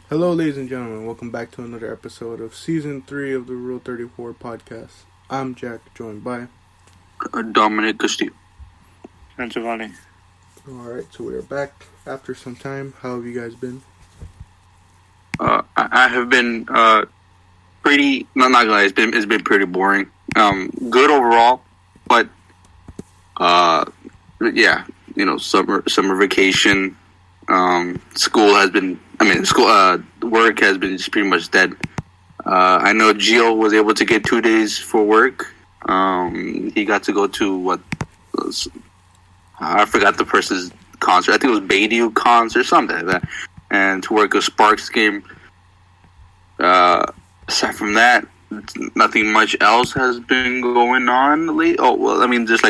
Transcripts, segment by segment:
Hello, ladies and gentlemen. Welcome back to another episode of Season 3 of the Rule 34 podcast. I'm Jack, joined by Dominic Castillo. And Giovanni. Alright, so we are back after some time. How have you guys been? I have been pretty. Not gonna lie, it's been pretty boring. Good overall, but yeah, summer vacation. School has been. Work has been just pretty much dead. I know Gio was able to get 2 days for work. He got to go to I forgot the person's concert. I think it was Baidu concert, something like that. And to work a Sparks game. Aside from that, nothing much else has been going on lately. Oh, well, I mean, just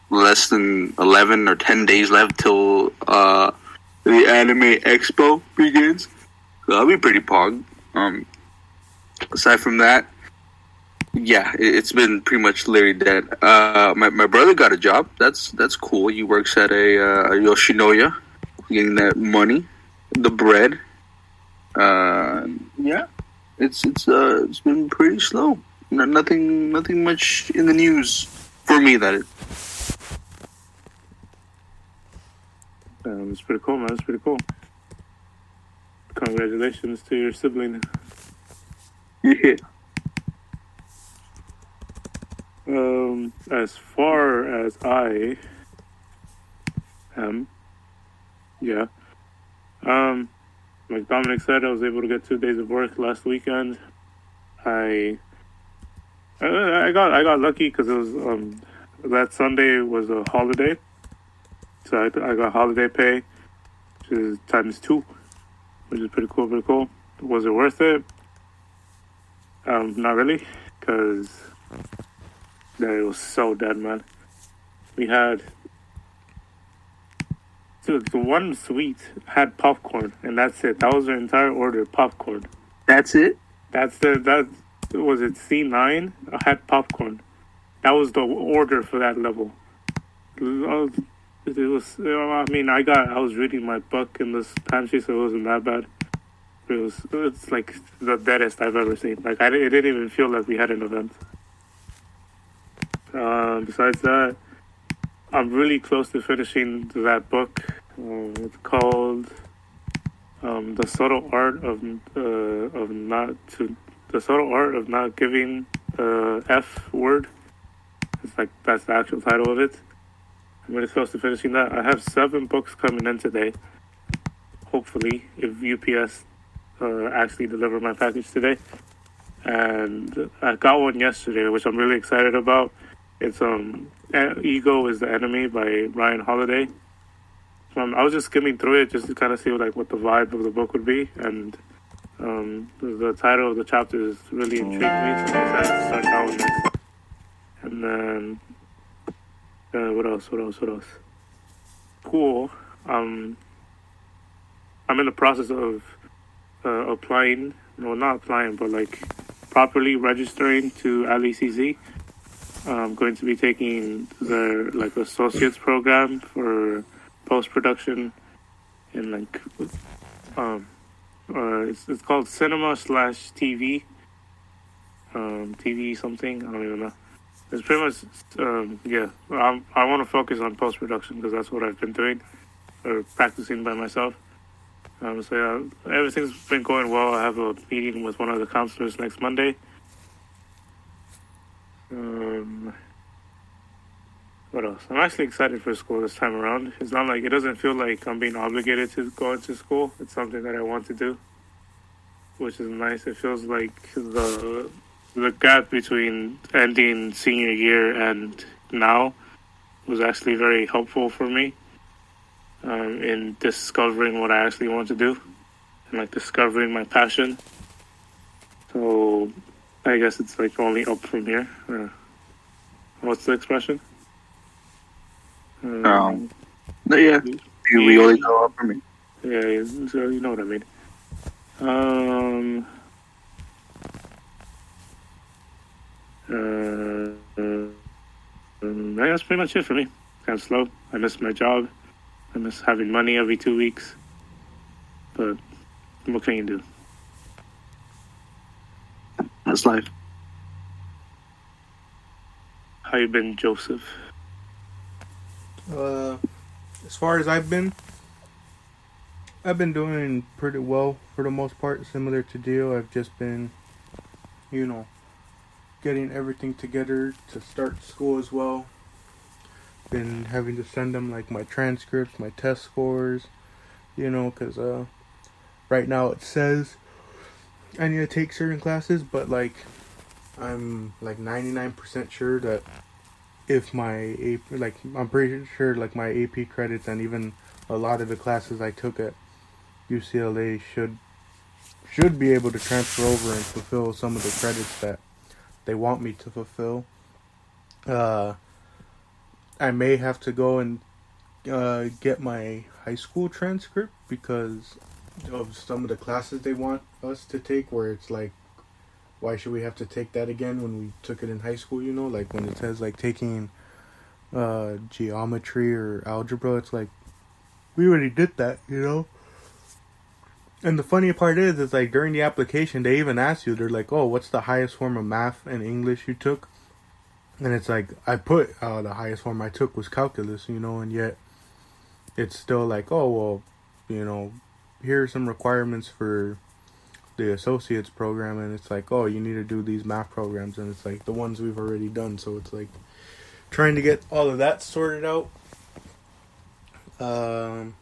less than 11 or 10 days left till the Anime Expo begins. So that'll be pretty pog. Aside from that, yeah, it's been pretty much literally dead. My brother got a job. That's cool. He works at a Yoshinoya, getting that money, the bread. Yeah, it's been pretty slow. Nothing much in the news for me. It's pretty cool, man. It's pretty cool. Congratulations to your sibling. Yeah. As far as I am, yeah. Like Dominic said, I was able to get 2 days of work last weekend. I got lucky because it was that Sunday was a holiday, so I got holiday pay, which is ×2, which is pretty cool. Pretty cool. Was it worth it? Not really, because it was so dead, man. We had. Dude, the one suite had popcorn, and that's it. That was their entire order, popcorn. That's it? That was it. C9 had popcorn. That was the order for that level. It was. I mean, I was reading my book in this pantry, so it wasn't that bad. It's like the deadest I've ever seen. Like it didn't even feel like we had an event. Besides that, I'm really close to finishing that book. It's called "The Subtle Art of Not Giving F Word." It's like that's the actual title of it. I'm really close to finishing that. I have 7 books coming in today. Hopefully, if UPS actually deliver my package today, and I got one yesterday, which I'm really excited about. It's Ego is the Enemy by Ryan Holiday. I was just skimming through it just to kind of see what the vibe of the book would be, and the title of the chapters really intrigued me, so I decided to start that one next. And then what else? Cool. I'm in the process of applying. No, not applying, but properly registering to LECC. I'm going to be taking their associates program for post-production in it's called cinema/TV. TV something, I don't even know. It's pretty much yeah. I want to focus on post-production because that's what I've been doing or practicing by myself. So yeah, everything's been going well. I have a meeting with one of the counselors next Monday. What else? I'm actually excited for school this time around. It's not it doesn't feel like I'm being obligated to go into school. It's something that I want to do, which is nice. It feels like the gap between ending senior year and now was actually very helpful for me in discovering what I actually want to do and discovering my passion. So I guess it's only up from here. What's the expression? Yeah, we only go up from me. Yeah, so you know what I mean. That's pretty much it for me. Kind of slow. I miss my job. I miss having money every 2 weeks. But What can you do? That's life. How you been, Joseph? As far as I've been doing pretty well for the most part. Similar to Dio, I've just been, getting everything together to start school as well. Been having to send them like my transcripts, my test scores, because right now it says I need to take certain classes, but like I'm like 99% sure that if my AP, like I'm pretty sure like my AP credits and even a lot of the classes I took at UCLA should be able to transfer over and fulfill some of the credits that they want me to fulfill. I may have to go and get my high school transcript because of some of the classes they want us to take, where it's like, why should we have to take that again when we took it in high school, like when it says like taking geometry or algebra, it's like we already did that, And the funny part is like during the application they even ask you, they're like, oh, what's the highest form of math and English you took? And it's like, I put the highest form I took was calculus, and yet it's still like, oh, well, here are some requirements for the associates program, and it's like, oh, you need to do these math programs, and it's like the ones we've already done, so it's like trying to get all of that sorted out. And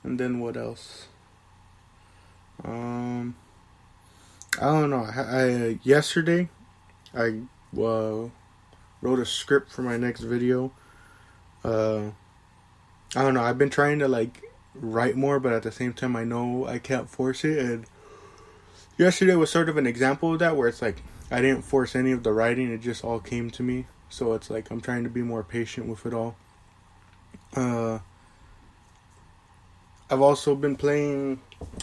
then what else? I don't know. Yesterday I wrote a script for my next video. I don't know. I've been trying to like write more, but at the same time I know I can't force it, and yesterday was sort of an example of that, where it's like I didn't force any of the writing, it just all came to me. So it's like I'm trying to be more patient with it all. I've also been playing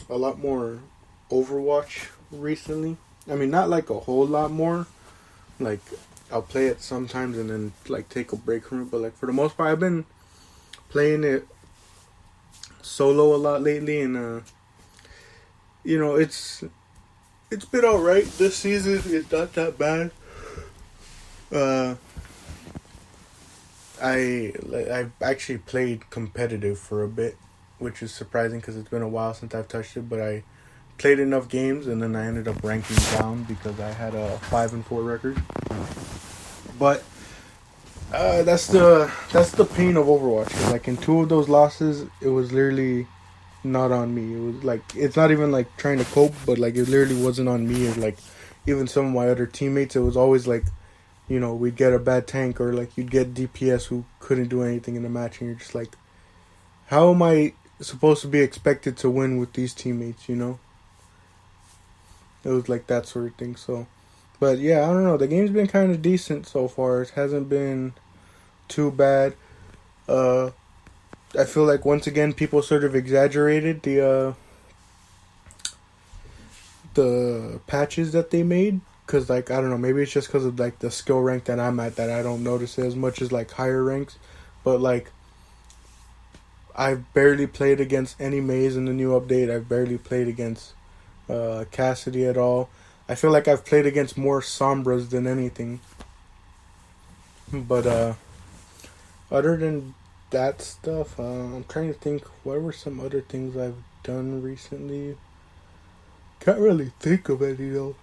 a lot more Overwatch recently. I mean, not like a whole lot more. Like, I'll play it sometimes and then like take a break from it. But like for the most part, I've been playing it solo a lot lately, and it's been alright this season. It's not that bad. I've actually played competitive for a bit, which is surprising because it's been a while since I've touched it. But I played enough games, and then I ended up ranking down because I had a 5-4 record. But that's the pain of Overwatch. Like in 2 of those losses, it was literally not on me. It was like, it's not even like trying to cope, but like it literally wasn't on me, or like even some of my other teammates. It was always like, we'd get a bad tank, or like you'd get DPS who couldn't do anything in the match, and you're just like, how am I supposed to be expected to win with these teammates? It was like that sort of thing. So, but yeah, I don't know. The game's been kind of decent so far. It hasn't been too bad. I feel like once again people sort of exaggerated the patches that they made, because like I don't know, maybe it's just because of like the skill rank that I'm at that I don't notice it as much as like higher ranks. But like I've barely played against any Maze in the new update. I've barely played against Cassidy at all. I feel like I've played against more Sombras than anything. But other than that stuff, I'm trying to think, what were some other things I've done recently? Can't really think of any though.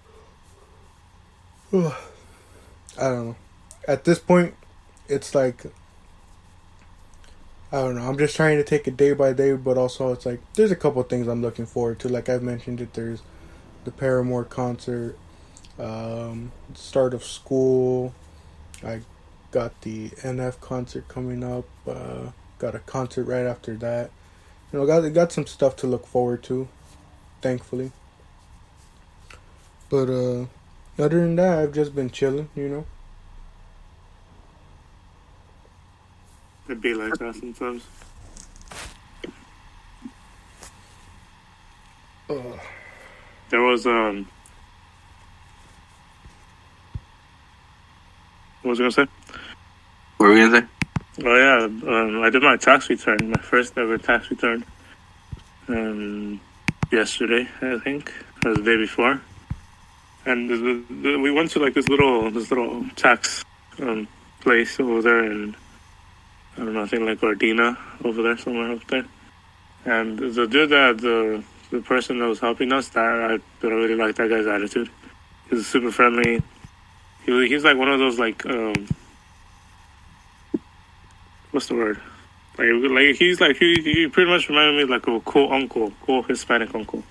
I don't know. At this point, it's like, I don't know. I'm just trying to take it day by day, but also it's like there's a couple things I'm looking forward to. Like I've mentioned it, there's the Paramore concert, start of school. I got the NF concert coming up. Got a concert right after that. Got some stuff to look forward to, thankfully. But other than that, I've just been chilling. It'd be like that sometimes. There was what was I gonna say? What were we gonna say? Oh yeah, I did my tax return, my first ever tax return. yesterday, I think, or the day before, and we went to like this little tax place over there, and I don't know, I think like Gardena over there, somewhere up there. And the dude the person that was helping us, I really like that guy's attitude. He's super friendly. He's like one of those like what's the word? Like he's like he pretty much reminded me like of a cool Hispanic uncle,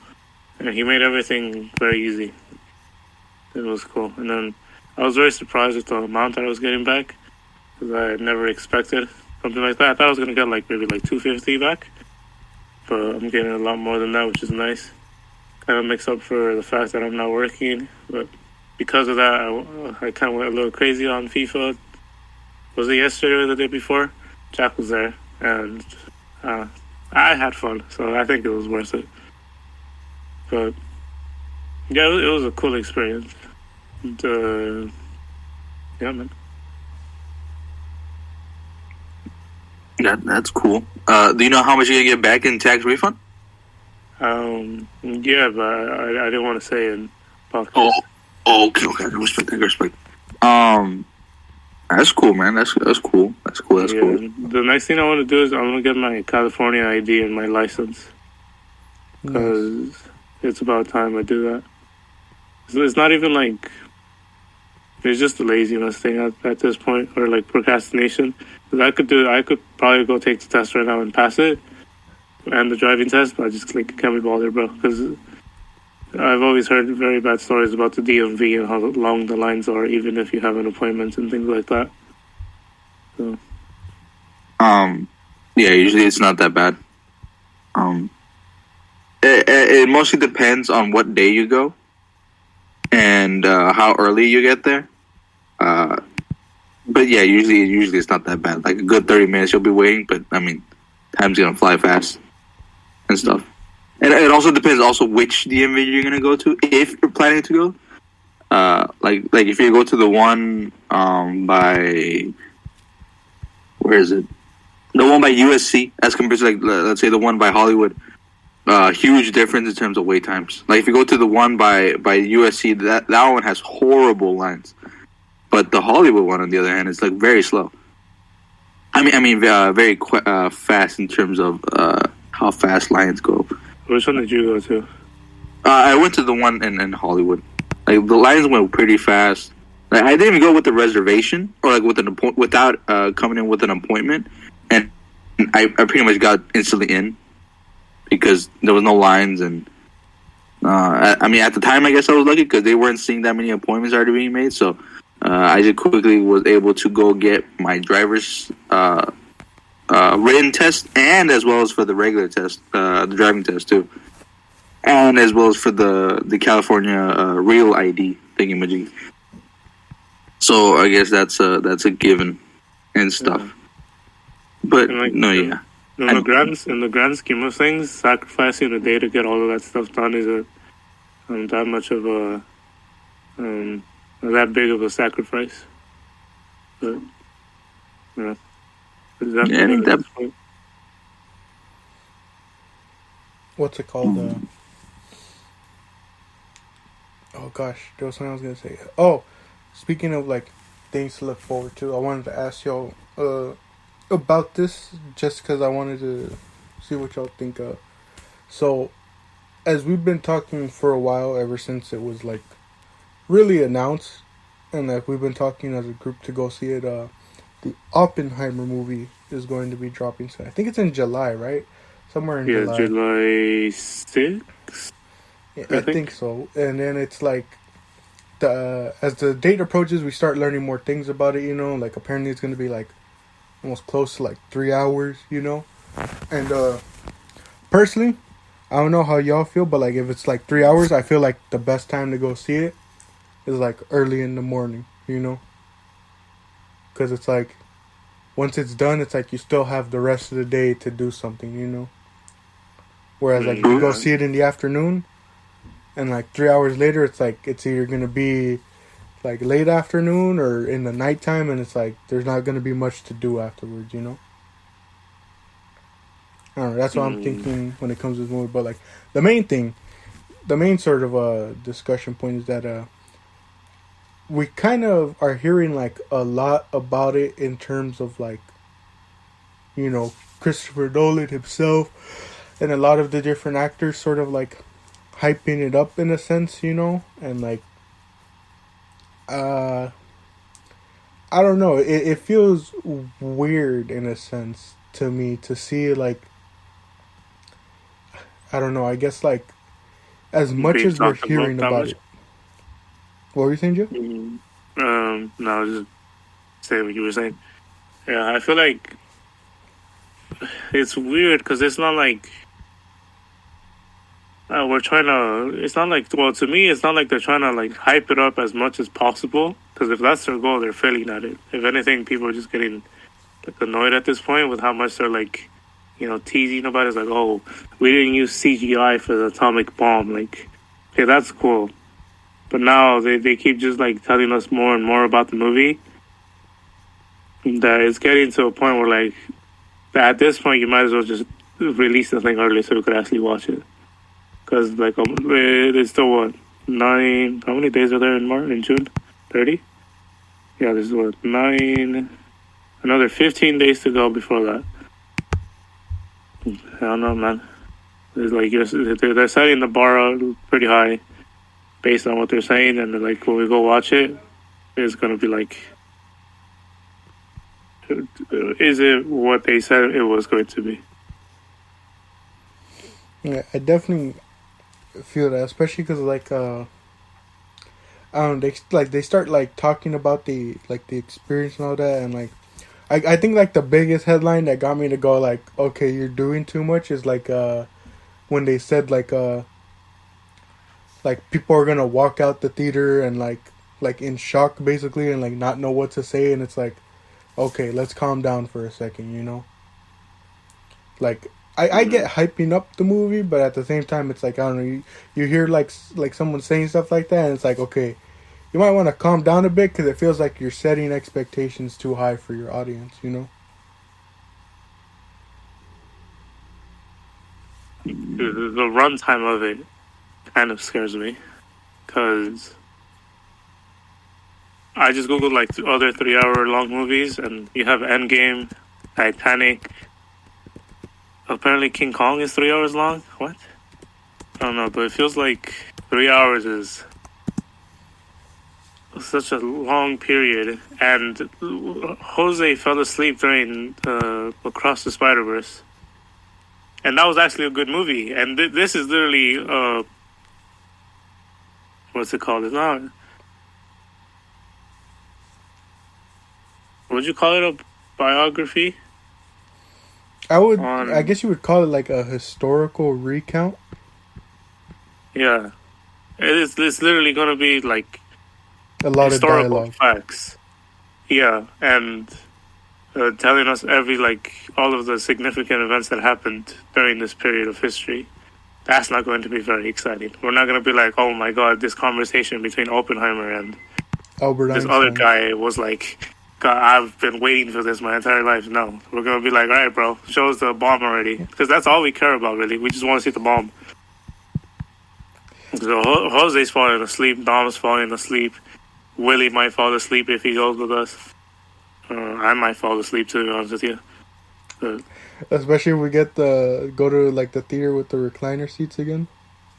and he made everything very easy. It was cool, and then I was very surprised with the amount that I was getting back because I had never expected something like that. I thought I was gonna get like maybe like $250 back, but I'm getting a lot more than that, which is nice. Kind of makes up for the fact that I'm not working, but because of that, I kind of went a little crazy on FIFA. Was it yesterday or the day before? Jack was there, and I had fun, so I think it was worth it. But yeah, it was a cool experience. And, yeah, man. That's cool. Do you know how much you get back in tax refund? Yeah, but I didn't want to say in podcast. Okay. Respect. That's cool, man. That's cool. That's cool. The next thing I want to do is I'm gonna get my California ID and my license because it's about time I do that. It's not even like it's just a laziness thing at this point, or like procrastination. Because I could probably go take the test right now and pass it, and the driving test, but I just like can't be bothered, bro. Because I've always heard very bad stories about the DMV and how long the lines are, even if you have an appointment and things like that. So. Yeah, usually it's not that bad. It mostly depends on what day you go and how early you get there. But yeah, usually it's not that bad. Like a good 30 minutes you'll be waiting, but I mean, time's gonna fly fast and stuff. And it also depends also which DMV you're gonna go to if you're planning to go. Like if you go to the one by where is it? The one by USC as compared to like let's say the one by Hollywood. Huge difference in terms of wait times. Like if you go to the one by USC, that one has horrible lines, but the Hollywood one on the other hand is like very slow. I mean very fast in terms of how fast lines go. Which one did you go to? I went to the one in Hollywood. Like the lines went pretty fast. Like I didn't even go with the reservation or like with without coming in with an appointment, and I pretty much got instantly in because there was no lines. And I mean at the time I guess I was lucky because they weren't seeing that many appointments already being made. So I just quickly was able to go get my driver's written test, and as well as for the regular test, the driving test too, and as well as for the California real ID thingamajig. So I guess that's a given and stuff. Yeah. But like, no, yeah. In the grand scheme of things, sacrificing a day to get all of that stuff done is that much of a that big of a sacrifice. But yeah. Yeah, I think that. What's it called? Oh gosh, there was something I was gonna say. Oh, speaking of like things to look forward to, I wanted to ask y'all about this just because I wanted to see what y'all think of. So, as we've been talking for a while, ever since it was like really announced, and like we've been talking as a group to go see it. The Oppenheimer movie is going to be dropping soon. I think it's in July, right? Somewhere in July. Yeah, July 6th? Yeah, I think so. And then it's like, as the date approaches, we start learning more things about it, you know? Like, apparently it's going to be, like, almost close to, like, 3 hours, you know? And, personally, I don't know how y'all feel, but, like, if it's, like, 3 hours, I feel like the best time to go see it is, like, early in the morning, you know? Because it's like, once it's done, it's like you still have the rest of the day to do something, you know? Whereas, like, you go see it in the afternoon, and, like, 3 hours later, it's like, it's either going to be, like, late afternoon or in the nighttime, and it's like, there's not going to be much to do afterwards, you know? I don't know. That's what I'm thinking when it comes to this movie. But like the main sort of discussion point is that we kind of are hearing like a lot about it in terms of like, you know, Christopher Nolan himself and a lot of the different actors sort of like hyping it up in a sense, you know, and like I don't know, it feels weird in a sense to me to see like, I don't know, I guess like as much Being as we're talked hearing that about much. it. What were you saying, Joe? No, just say what you were saying. Yeah, I feel like it's weird because it's not like we're trying to. It's not like, well, to me, it's not like they're trying to like hype it up as much as possible. Because if that's their goal, they're failing at it. If anything, people are just getting like annoyed at this point with how much they're like, you know, teasing about it. It's like, oh, we didn't use CGI for the atomic bomb. Like, okay, that's cool. But now they keep just like telling us more and more about the movie. That it's getting to a point where like, at this point, you might as well just release the thing early so we could actually watch it. Because like there's still what 9? How many days are there in March? In June? 30? Yeah, there's what 9. Another 15 days to go before that. I don't know, man. It's like they're setting the bar pretty high based on what they're saying, and then, like when we go watch it, it's gonna be like, is it what they said it was going to be? Yeah, I definitely feel that, especially because like I don't know, they start like talking about the experience and all that, and like I think like the biggest headline that got me to go like, okay, you're doing too much is like when they said like people are gonna walk out the theater and like in shock basically and like not know what to say, and it's like, okay, let's calm down for a second, you know. Like I get hyping up the movie, but at the same time, it's like, I don't know, you hear like someone saying stuff like that, and it's like, okay, you might want to calm down a bit because it feels like you're setting expectations too high for your audience, you know? The runtime of it kind of scares me because I just googled like other 3-hour long movies, and you have Endgame, Titanic. Apparently, King Kong is 3 hours long. What? I don't know, but it feels like 3 hours is such a long period. And Jose fell asleep during Across the Spider-Verse, and that was actually a good movie. And this is literally what's it called? It's not. Would you call it a biography? I guess you would call it like a historical recount. Yeah, it's literally going to be like A lot of historical dialogue. facts. Yeah, and telling us all of the significant events that happened during this period of history. That's not going to be very exciting. We're not going to be like, oh my god, this conversation between Oppenheimer and Albert this Einstein. other guy was like, God, I've been waiting for this my entire life. No, we're going to be like, all right, bro, show us the bomb already. Because that's all we care about, really. We just want to see the bomb. So Jose's falling asleep. Dom's falling asleep. Willie might fall asleep if he goes with us. I might fall asleep, to be honest with you. Especially if we get go to like the theater with the recliner seats again.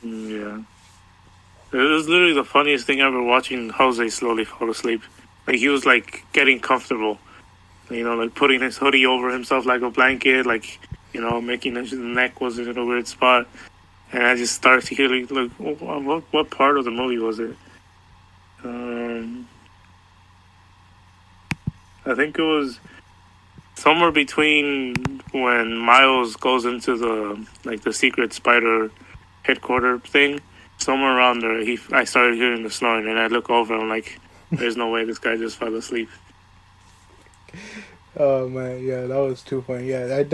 Yeah. It was literally the funniest thing ever watching Jose slowly fall asleep. Like, he was, like, getting comfortable. You know, like, putting his hoodie over himself like a blanket. Like, you know, making his neck was in a weird spot. And I just started to hear, like, what part of the movie was it? I think it was somewhere between when Miles goes into the secret spider headquarter thing. Somewhere around there, I started hearing the snoring, and I look over, and I'm like, there's no way this guy just fell asleep. Oh man, yeah, that was too funny. Yeah, the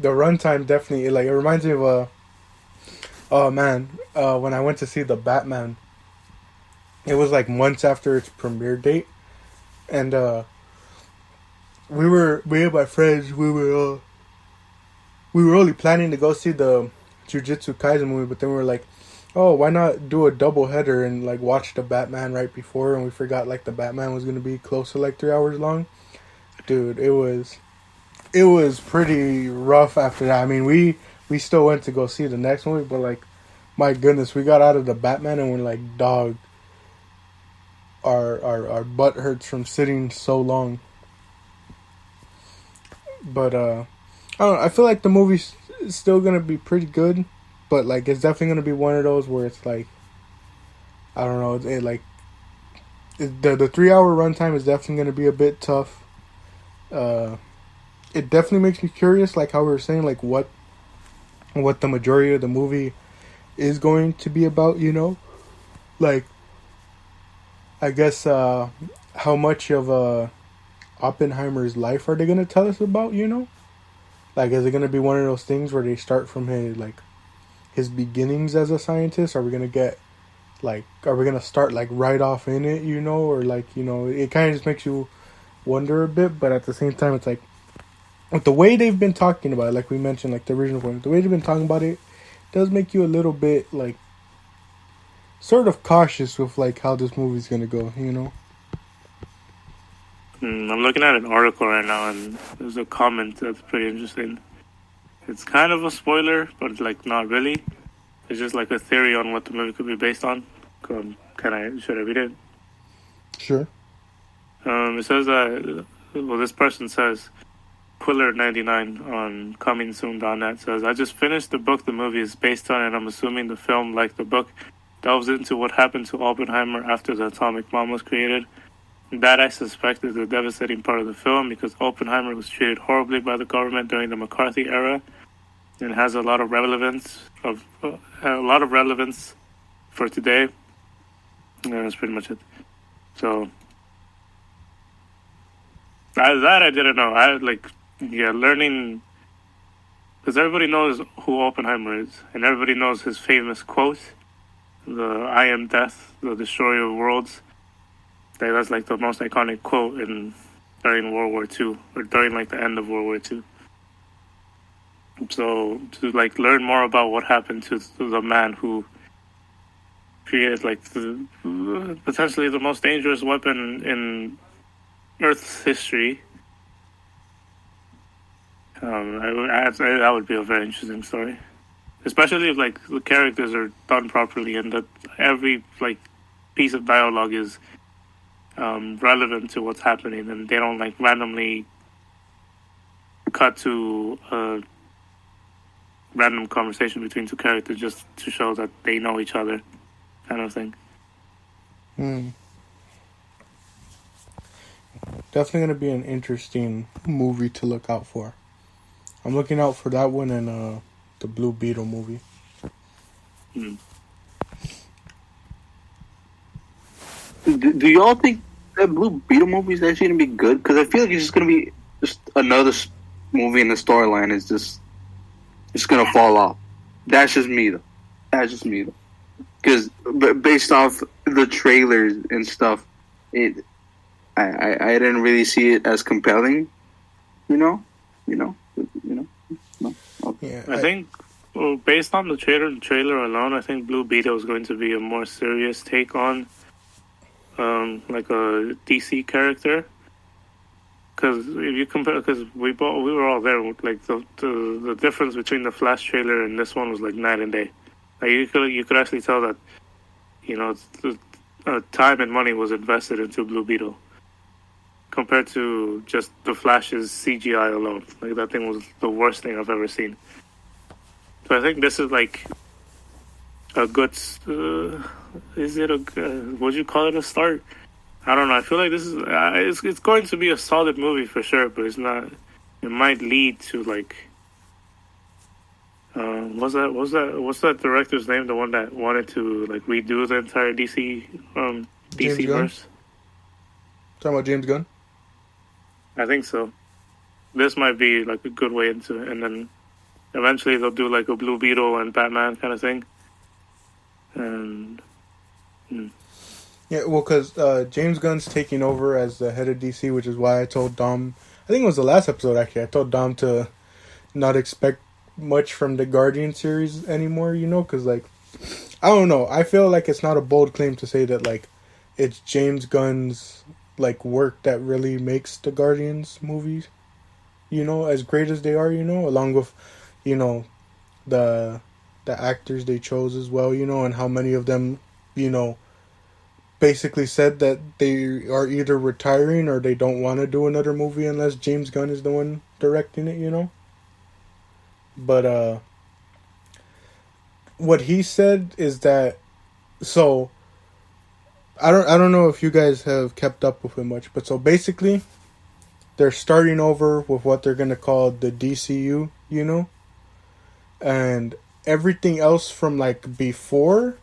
runtime definitely, like, it reminds me of oh man, when I went to see the Batman, it was like months after its premiere date, and me and my friends, we we were only planning to go see the Jujutsu Kaisen movie, but then we were like, oh, why not do a double header and like watch the Batman right before? And we forgot like the Batman was gonna be close to like 3 hours long. Dude, it was pretty rough after that. I mean, we still went to go see the next movie, but like, my goodness, we got out of the Batman and we're like, dog, our butt hurts from sitting so long. But I don't know, I feel like the movie's still gonna be pretty good, but like it's definitely gonna be one of those where it's like, I don't know, the 3 hour runtime is definitely gonna be a bit tough. It definitely makes me curious, like how we were saying, like what the majority of the movie is going to be about, you know? Like, I guess, how much of Oppenheimer's life are they going to tell us about, you know? Like, is it going to be one of those things where they start from his beginnings as a scientist? Are we going to get, like, are we going to start, like, right off in it, you know? Or, like, you know, it kind of just makes you wonder a bit, but at the same time, it's like, with the way they've been talking about it, like we mentioned, like the original point, the way they've been talking about it does make you a little bit, like, sort of cautious with, like, how this movie's gonna go, you know? I'm looking at an article right now, and there's a comment that's pretty interesting. It's kind of a spoiler, but, like, not really. It's just, like, a theory on what the movie could be based on. Should I read it? Sure. It says that, well, this person says, Quiller99 on comingsoon.net says, I just finished the book the movie is based on, and I'm assuming the film, like the book, delves into what happened to Oppenheimer after the atomic bomb was created. That, I suspect, is the devastating part of the film, because Oppenheimer was treated horribly by the government during the McCarthy era, and has a lot of relevance for today. And that's pretty much it. So that I didn't know. Learning, because everybody knows who Oppenheimer is, and everybody knows his famous quote, the "I am death, the destroyer of worlds." That's like the most iconic quote during World War II, or during like the end of World War II. So to like learn more about what happened to the man who created like potentially the most dangerous weapon in Earth's history. That would be a very interesting story, especially if like the characters are done properly and that every like piece of dialogue is relevant to what's happening, and they don't like randomly cut to a random conversation between two characters just to show that they know each other, kind of thing. Definitely going to be an interesting movie to look out for. I'm looking out for that one and the Blue Beetle movie. Do y'all think that Blue Beetle movie is actually going to be good? Because I feel like it's just going to be just another movie in the storyline. It's going to fall off. That's just me, though. Because based off the trailers and stuff, I didn't really see it as compelling. You know. No. Yeah, I think, well, based on the trailer alone, I think Blue Beetle is going to be a more serious take on, like a DC character. Because if you compare, because we were all there, like the difference between the Flash trailer and this one was like night and day. Like you could actually tell that, you know, time and money was invested into Blue Beetle compared to just the Flash's CGI alone. Like that thing was the worst thing I've ever seen. So I think this is like a good. Would you call it a start? I don't know. I feel like this is it's going to be a solid movie for sure, but it's not. It might lead to like. What's that director's name? The one that wanted to like redo the entire DC verse. Talking about James Gunn? I think so. This might be like a good way into it, and then eventually they'll do like a Blue Beetle and Batman kind of thing. And yeah, well, because James Gunn's taking over as the head of DC, which is why I told Dom. I think it was the last episode actually. I told Dom to not expect much from the Guardian series anymore, you know, because like I don't know. I feel like it's not a bold claim to say that like it's James Gunn's like work that really makes the Guardians movies, you know, as great as they are, you know, along with, you know, the actors they chose as well, you know, and how many of them, you know, basically said that they are either retiring or they don't want to do another movie unless James Gunn is the one directing it, you know. But what he said is that, so I don't know if you guys have kept up with it much, but so basically they're starting over with what they're going to call the DCU, you know? And everything else from like before,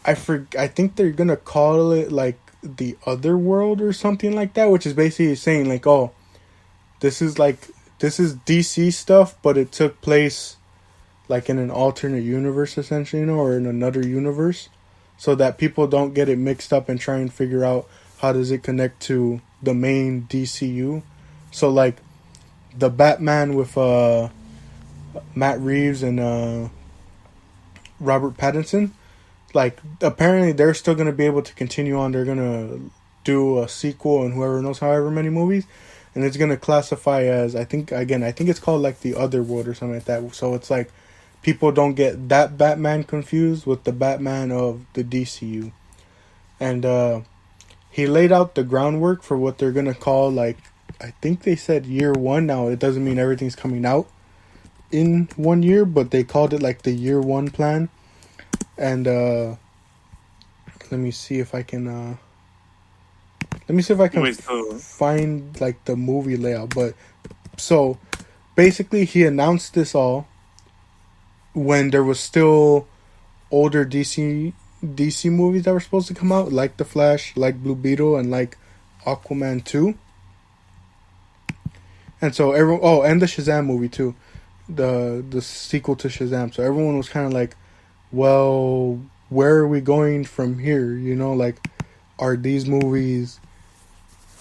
I think they're going to call it like the other world or something like that, which is basically saying like, oh, this is DC stuff, but it took place like in an alternate universe essentially, you know, or in another universe, so that people don't get it mixed up and try and figure out how does it connect to the main DCU. So like the Batman with Matt Reeves and Robert Pattinson, like apparently they're still going to be able to continue on. They're going to do a sequel and whoever knows however many movies, and it's going to classify as I think it's called like the other world or something like that. So it's like people don't get that Batman confused with the Batman of the DCU. And he laid out the groundwork for what they're going to call, like, I think they said year one. Now, it doesn't mean everything's coming out in 1 year, but they called it, like, the year one plan. And let me see if I can... find, like, the movie layout. But, so, basically, he announced this all when there was still older DC movies that were supposed to come out, like The Flash, like Blue Beetle, and like Aquaman 2. And so and the Shazam movie too, the sequel to Shazam. So everyone was kind of like, well, where are we going from here? You know, like, are these movies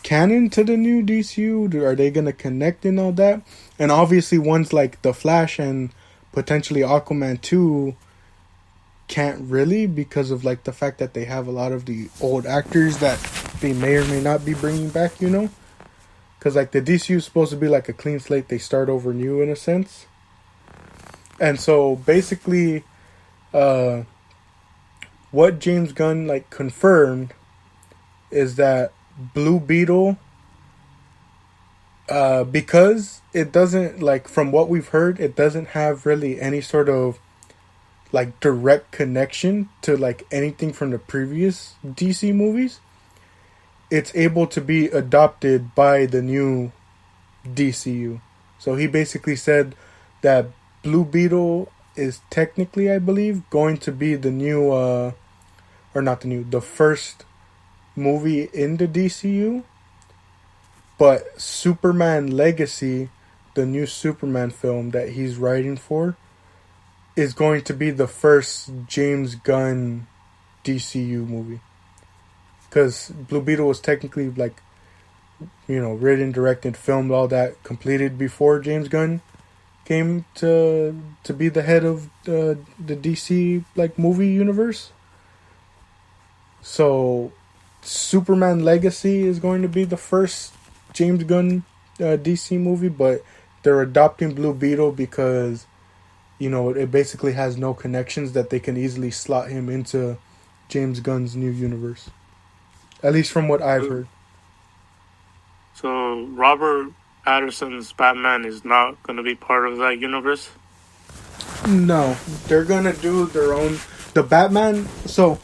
canon to the new DCU? Are they gonna connect and all that? And obviously ones like The Flash and potentially Aquaman 2 can't really, because of like the fact that they have a lot of the old actors that they may or may not be bringing back, you know, because like the DCU is supposed to be like a clean slate. They start over new in a sense. And so basically what James Gunn like confirmed is that Blue Beetle, because it doesn't, like, from what we've heard, it doesn't have really any sort of like direct connection to like anything from the previous DC movies. It's able to be adopted by the new DCU. So he basically said that Blue Beetle is technically, I believe, going to be the new the first movie in the DCU. But Superman Legacy, the new Superman film that he's writing for, is going to be the first James Gunn DCU movie. Because Blue Beetle was technically, like, you know, written, directed, filmed, all that, completed before James Gunn came to be the head of the DC, like, movie universe. So Superman Legacy is going to be the first James Gunn DC movie, but they're adopting Blue Beetle because, you know, it basically has no connections that they can easily slot him into James Gunn's new universe. At least from what I've heard. So Robert Pattinson's Batman is not going to be part of that universe? No, they're going to do their own... The Batman... So,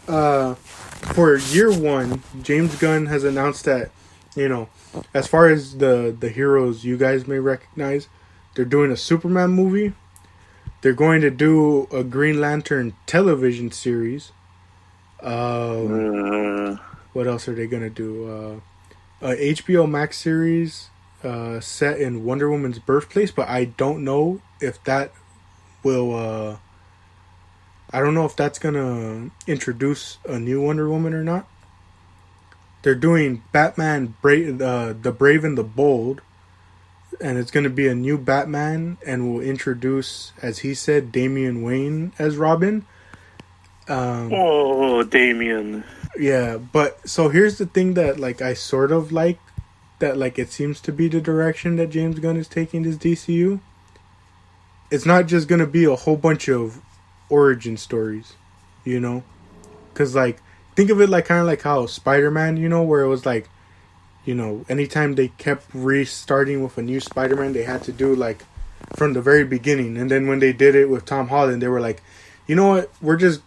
for year one, James Gunn has announced that, you know, as far as the heroes you guys may recognize, they're doing a Superman movie. They're going to do a Green Lantern television series. What else are they going to do? A HBO Max series set in Wonder Woman's birthplace, but I don't know if that will... I don't know if that's going to introduce a new Wonder Woman or not. They're doing Batman, the Brave and the Bold, and it's going to be a new Batman, and will introduce, as he said, Damian Wayne as Robin. Oh, Damien. Yeah, but so here's the thing that like I sort of like, that like it seems to be the direction that James Gunn is taking this DCU. It's not just going to be a whole bunch of origin stories, you know? Because like, think of it like kind of like how Spider-Man, you know, where it was like, you know, anytime they kept restarting with a new Spider-Man, they had to do like from the very beginning. And then when they did it with Tom Holland, they were like, you know what, we're just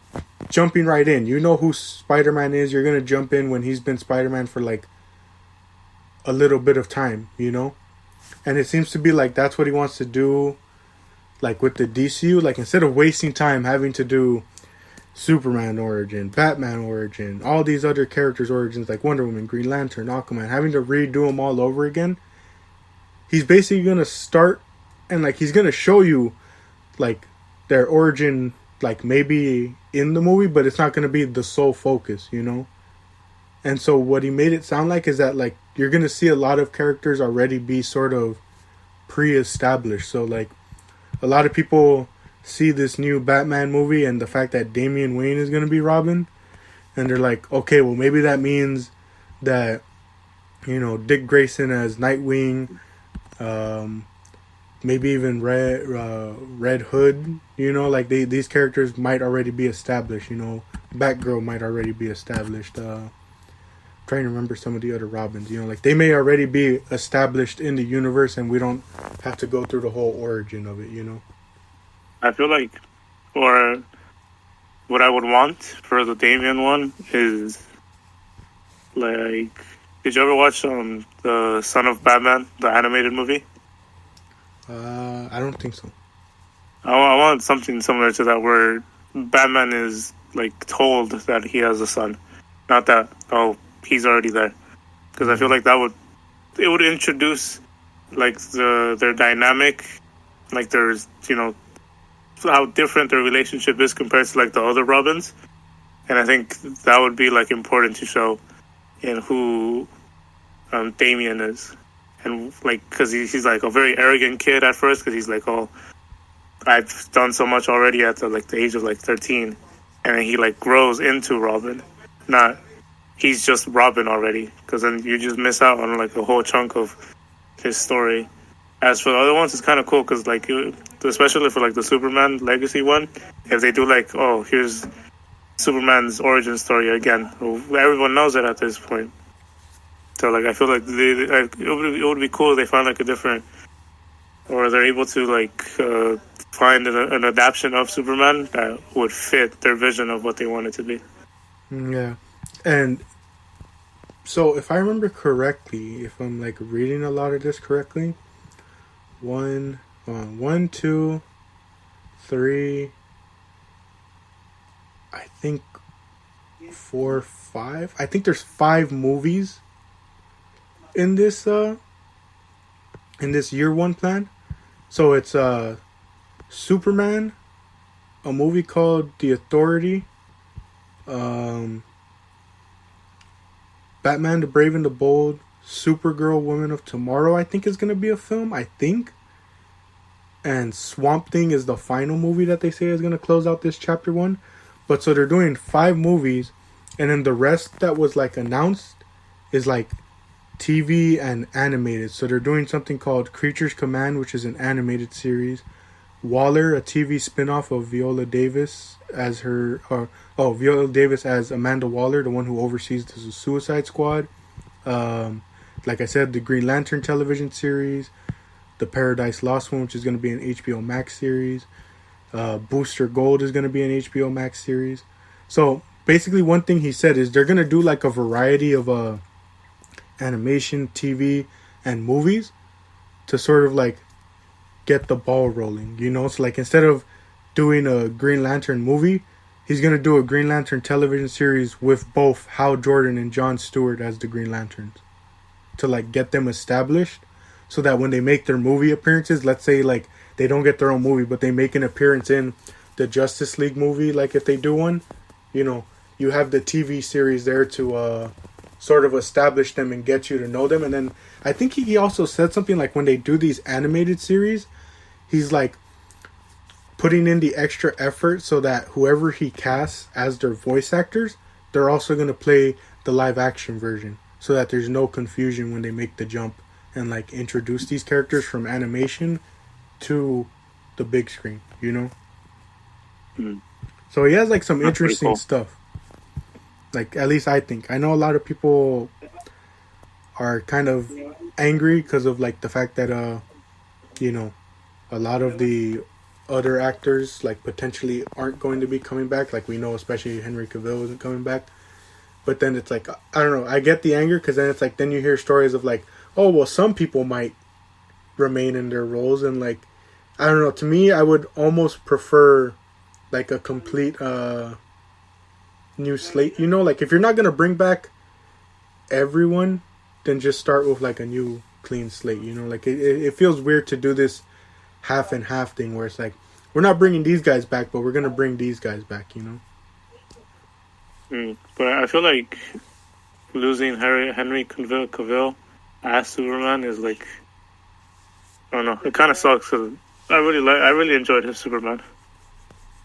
jumping right in. You know who Spider-Man is. You're going to jump in when he's been Spider-Man for like a little bit of time, you know? And it seems to be like that's what he wants to do, like with the DCU. Like instead of wasting time having to do Superman origin, Batman origin, all these other characters' origins like Wonder Woman, Green Lantern, Aquaman, having to redo them all over again, he's basically going to start and like he's going to show you like their origin, like maybe in the movie, but it's not going to be the sole focus, you know? And so what he made it sound like is that like you're going to see a lot of characters already be sort of pre-established. So like a lot of people see this new Batman movie and the fact that Damian Wayne is going to be Robin, and they're like, okay, well maybe that means that, you know, Dick Grayson as Nightwing, maybe even Red Hood, you know, like these characters might already be established, you know, Batgirl might already be established, trying to remember some of the other Robins, you know, like they may already be established in the universe and we don't have to go through the whole origin of it, you know. I feel like, or what I would want for the Damien one is, like, did you ever watch the Son of Batman, the animated movie? I don't think so. I want something similar to that where Batman is, like, told that he has a son. Not that, oh, he's already there. Because I feel like it would introduce, like, their dynamic, like, there's, you know, how different their relationship is compared to like the other Robins, and I think that would be like important to show in who Damien is, and like because he's like a very arrogant kid at first because he's like, oh, I've done so much already at the age of like 13, and then he like grows into Robin, not he's just Robin already, because then you just miss out on like a whole chunk of his story. As for the other ones, it's kind of cool because, like, especially for like the Superman Legacy one, if they do like, oh, here's Superman's origin story again, everyone knows it at this point. So, like, I feel like it would be cool if they find like a different, or they're able to like find an adaptation of Superman that would fit their vision of what they want it to be. Yeah, and so if I remember correctly, if I'm like reading a lot of this correctly. 1, 2, 3, I think 4, 5. I think there's 5 movies in this year one plan. So it's Superman, a movie called The Authority, Batman the Brave and the Bold, Supergirl, Woman of Tomorrow, I think is going to be a film, I think. And Swamp Thing is the final movie that they say is going to close out this chapter 1. But so they're doing 5 movies, and then the rest that was like announced is like TV and animated. So they're doing something called Creatures Command, which is an animated series. Waller, a TV spin-off of Viola Davis as Viola Davis as Amanda Waller, the one who oversees the Suicide Squad. Like I said, the Green Lantern television series, the Paradise Lost one, which is going to be an HBO Max series. Booster Gold is going to be an HBO Max series. So basically one thing he said is they're going to do like a variety of animation, TV, and movies to sort of like get the ball rolling, you know? So like instead of doing a Green Lantern movie, he's going to do a Green Lantern television series with both Hal Jordan and Jon Stewart as the Green Lanterns to like get them established so that when they make their movie appearances, let's say like they don't get their own movie, but they make an appearance in the Justice League movie, like if they do one, you know, you have the TV series there to sort of establish them and get you to know them. And then I think he also said something like when they do these animated series, he's like putting in the extra effort so that whoever he casts as their voice actors, they're also going to play the live action version, so that there's no confusion when they make the jump and like introduce these characters from animation to the big screen, you know? Mm. So he has like some That's interesting pretty cool. stuff. Like, at least I think. I know a lot of people are kind of angry because of like the fact that, you know, a lot of the other actors like potentially aren't going to be coming back. Like we know, especially Henry Cavill isn't coming back. But then it's like, I don't know. I get the anger because then it's like, then you hear stories of like, oh, well, some people might remain in their roles. And like, I don't know. To me, I would almost prefer like a complete new slate. You know, like if you're not going to bring back everyone, then just start with like a new clean slate. You know, like it feels weird to do this half and half thing where it's like, we're not bringing these guys back, but we're going to bring these guys back, you know? But I feel like losing Henry Cavill as Superman is like, I don't know, it kind of sucks because I really enjoyed his Superman.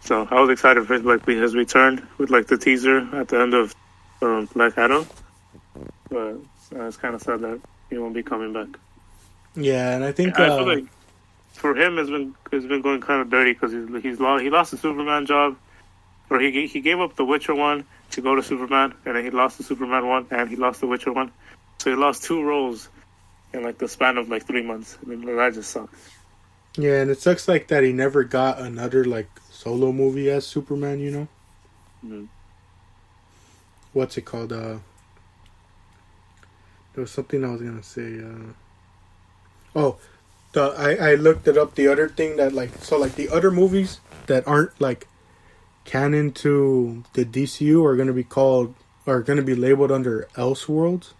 So I was excited for his return with like the teaser at the end of Black Adam. But it's kind of sad that he won't be coming back. Yeah, and I think I feel like for him it's been going kind of dirty because he lost the Superman job, or he gave up the Witcher one to go to Superman, and then he lost the Superman one and he lost the Witcher one, so he lost 2 roles in like the span of like 3 months. I mean, that just sucks. yeah, and it sucks like that he never got another like solo movie as Superman, you know? Mm. What's it called? There was something I was gonna say. I looked it up. The other thing that like, so like the other movies that aren't like canon to the DCU are gonna be labeled under Elseworlds.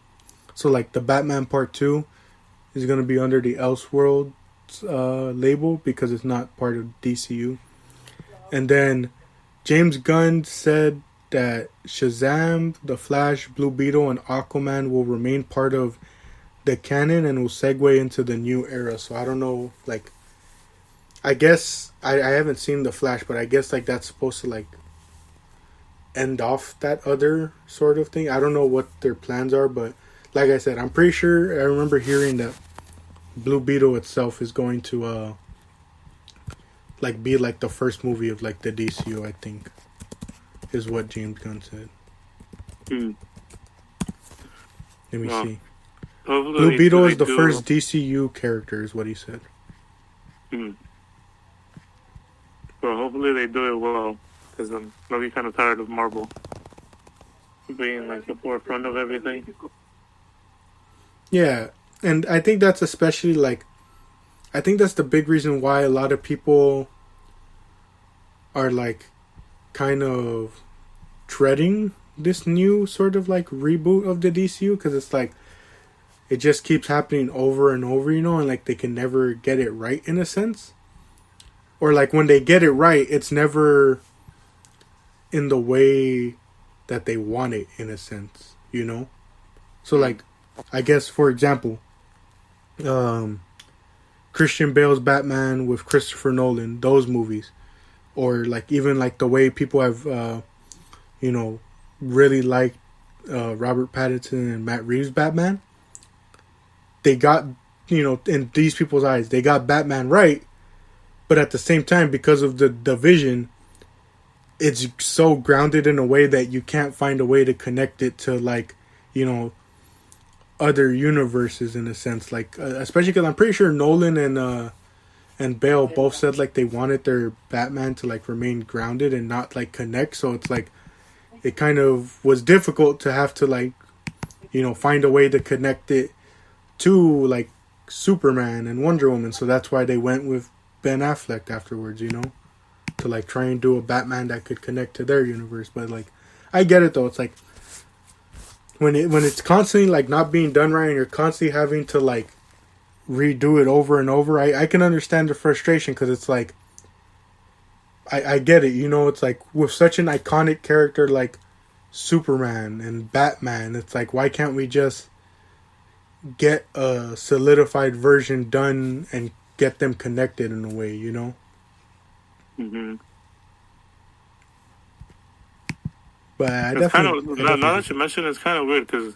So like the Batman Part 2 is gonna be under the Elseworlds label because it's not part of DCU. And then James Gunn said that Shazam, The Flash, Blue Beetle, and Aquaman will remain part of the canon and will segue into the new era. So I don't know, like, I guess I haven't seen The Flash, but I guess like that's supposed to like end off that other sort of thing. I don't know what their plans are, but like I said, I'm pretty sure I remember hearing that Blue Beetle itself is going to like be like the first movie of like the DCU, I think, is what James Gunn said. Let me see. Blue Beetle is the first DCU character, is what he said. Well, hopefully they do it well, because I'm really kind of tired of Marvel being like the forefront of everything. Yeah, and I think that's especially like, I think that's the big reason why a lot of people are like kind of dreading this new sort of like reboot of the DCU, because it's like it just keeps happening over and over, you know, and like they can never get it right in a sense. Or like when they get it right, it's never in the way that they want it in a sense, you know? So like, I guess for example, Christian Bale's Batman with Christopher Nolan, those movies. Or like even like the way people have, you know, really liked Robert Pattinson and Matt Reeves' Batman. They got, you know, in these people's eyes, they got Batman right. But at the same time, because of the vision, it's so grounded in a way that you can't find a way to connect it to like, you know, other universes in a sense. Like, especially because I'm pretty sure Nolan and Bale both said like they wanted their Batman to like remain grounded and not like connect. So it's like it kind of was difficult to have to like, you know, find a way to connect it to like Superman and Wonder Woman. So that's why they went with Ben Affleck afterwards, you know, to like try and do a Batman that could connect to their universe. But like, I get it though. It's like when it's constantly like not being done right and you're constantly having to like redo it over and over. I can understand the frustration because it's like I get it, you know. It's like with such an iconic character like Superman and Batman. It's like, why can't we just get a solidified version done and get them connected in a way, you know? Mm-hmm. But I It's kind of definitely, now that you mention it, it's kind of weird because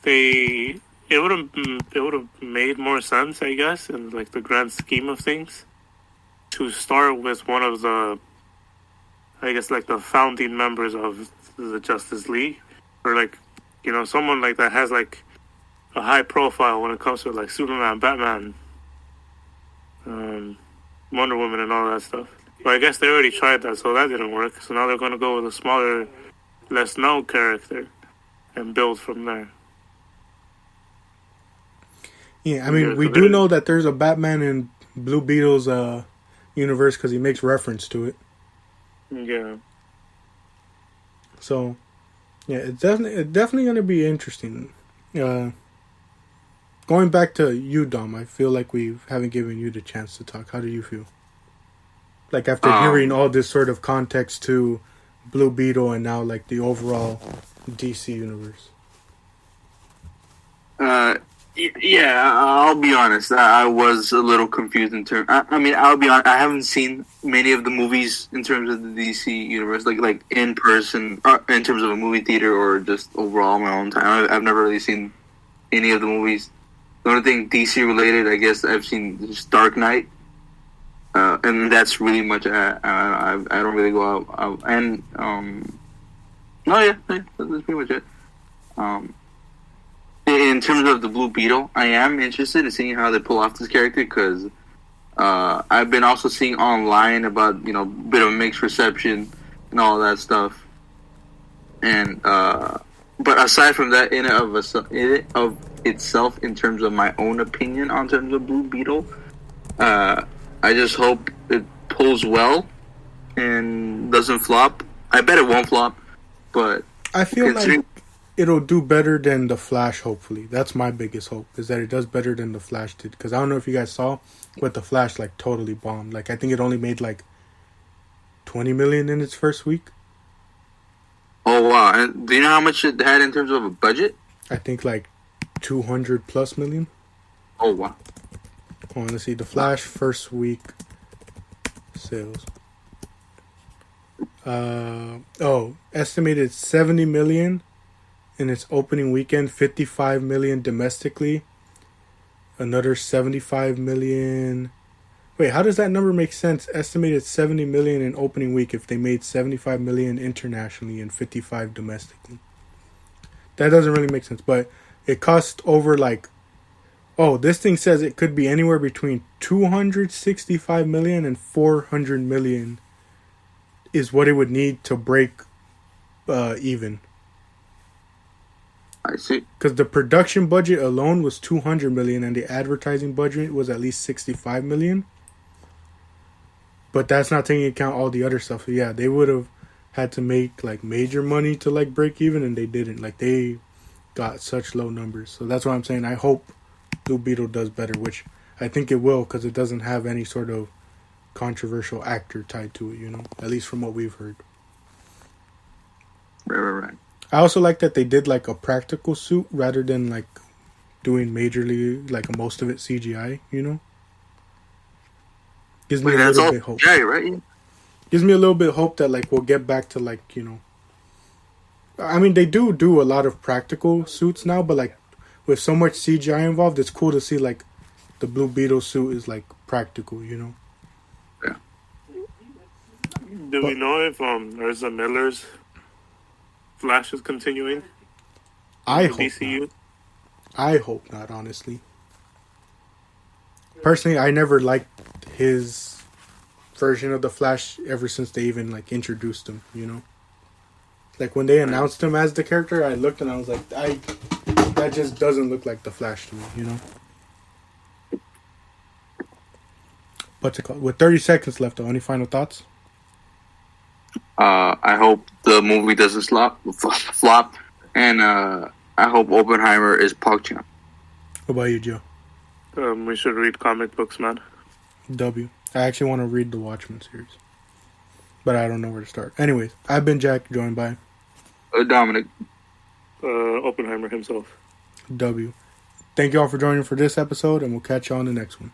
it would have made more sense, I guess, in like the grand scheme of things, to start with one of the, I guess, like the founding members of the Justice League, or like, you know, someone like that has like a high profile when it comes to like Superman, Batman, Wonder Woman, and all that stuff. But I guess they already tried that, so that didn't work. So now they're going to go with a smaller, less known character and build from there. Yeah, I mean, we do know that there's a Batman in Blue Beetle's universe because he makes reference to it. Yeah. So, yeah, it's definitely going to be interesting. Going back to you, Dom, I feel like we haven't given you the chance to talk. How do you feel? Like after hearing all this sort of context to Blue Beetle and now like the overall DC universe. Yeah, I'll be honest. I was a little confused in terms. I mean, I'll be honest. I haven't seen many of the movies in terms of the DC universe, like in person, in terms of a movie theater or just overall my own time. I've never really seen any of the movies. The only thing DC related, I guess, I've seen is Dark Knight, and that's really much. I don't really go out and no, yeah, that's pretty much it. In terms of the Blue Beetle, I am interested in seeing how they pull off this character because I've been also seeing online about, you know, a bit of mixed reception and all that stuff. And but aside from that, in and of itself, in terms of my own opinion on terms of Blue Beetle, I just hope it pulls well and doesn't flop. I bet it won't flop, but I feel like it'll do better than The Flash, hopefully. That's my biggest hope, is that it does better than The Flash did. Because I don't know if you guys saw, but The Flash, like, totally bombed. Like, I think it only made, like, 20 million in its first week. Oh, wow. And do you know how much it had in terms of a budget? I think, like, 200 plus million. Oh, wow. Hold on, let's see. The Flash first week sales. Estimated 70 million in its opening weekend, 55 million domestically, another 75 million. Wait, how does that number make sense? Estimated 70 million in opening week if they made 75 million internationally and 55 domestically. That doesn't really make sense, but it cost over like, this thing says it could be anywhere between 265 million and 400 million is what it would need to break even. I see. Because the production budget alone was 200 million and the advertising budget was at least 65 million. But that's not taking into account all the other stuff. So yeah, they would have had to make like major money to like break even, and they didn't. Like they got such low numbers. So that's why I'm saying I hope Blue Beetle does better, which I think it will because it doesn't have any sort of controversial actor tied to it, you know, at least from what we've heard. Right. I also like that they did like a practical suit rather than like doing majorly like most of it CGI, you know. Gives me a little bit hope. Yeah, right. Gives me a little bit of hope that like we'll get back to like, you know. I mean, they do a lot of practical suits now, but like with so much CGI involved, it's cool to see like the Blue Beetle suit is like practical, you know. Yeah. Do we know if Ezra Miller's Flash is continuing? I hope DCU? not. I hope not, honestly. Personally, I never liked his version of the Flash ever since they even like introduced him, you know. Like when they announced him as the character, I looked and I was like, that just doesn't look like the Flash to me, you know. What's it called? With 30 seconds left, though, any final thoughts? I hope the movie doesn't flop, and I hope Oppenheimer is PogChamp. What about you, Joe? We should read comic books, man. W. I actually want to read the Watchmen series, but I don't know where to start. Anyways, I've been Jack, joined by Dominic. Oppenheimer himself. W. Thank you all for joining for this episode, and we'll catch you on the next one.